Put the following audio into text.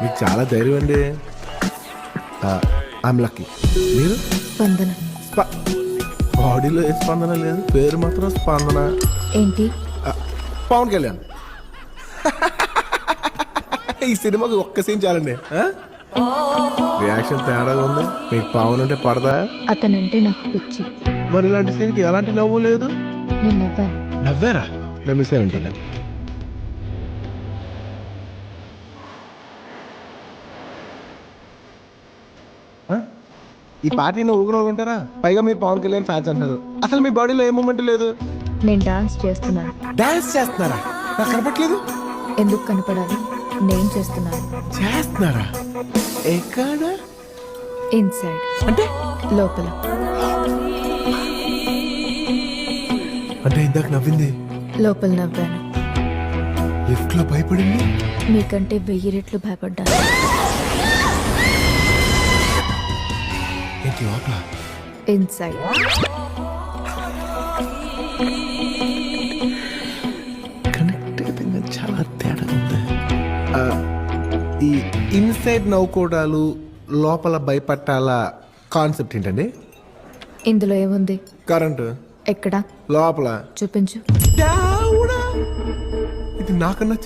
మీకు చాలా ధైర్యం అండి. I'm lucky. మీరు స్పందన. బాడీలో ఏ స్పందన లేదు, పేరు మాత్రం స్పందన. ఏంటి? పవన్ కళ్యాణ్. ఈ సినిమాకి ఒక్క సీన్ చాలండి. రియాక్షన్ తేడాగా ఉంది. మీకు పవన్ అంటే పడదా? అతనంటే నాకు పిచ్చి. మరి ఇలాంటి సీన్కి ఎలాంటి నవ్వు లేదు. నేను నవ్వాను. నవ్వారా? నవ్వేసానంటే ఈ పార్టీని ఊగుకుంటారా? పైగా మీరు పవన్ కళ్యాణ్ ఫ్యాన్స్ అంటారు. అసలు మీ బాడీలో ఏ మూమెంట్ లేదు. నేను డాన్స్ చేస్తున్నాను. డాన్స్ చేస్తున్నారా? నాకు కనపట్లేదు. ఎందుకు కనపడాలి? నేను చేస్తున్నాను. చేస్తున్నారా? ఎక్కడ? ఇన్సైడ్. అంటే లోపల. అంటే ఇందాక నవ్వింది లోపల నవ్వాను. లిఫ్ట్ లో భయపడింది. మీకంటే 1000 రెట్లు భయపడ్డాను. ఏంటి లోపల? ఇన్సైడ్. కనెక్ట్ అయిపోయింది. చాలా తేడా ఉంది. ఈ ఇన్సైడ్ నవ్వుకోవడాలు, లోపల భయపట్టాల కాన్సెప్ట్ ఏంటండి? ఇందులో ఏముంది? కరెంటు. ఎక్కడ? లోపల. చూపించు. ఇది నాకన్నా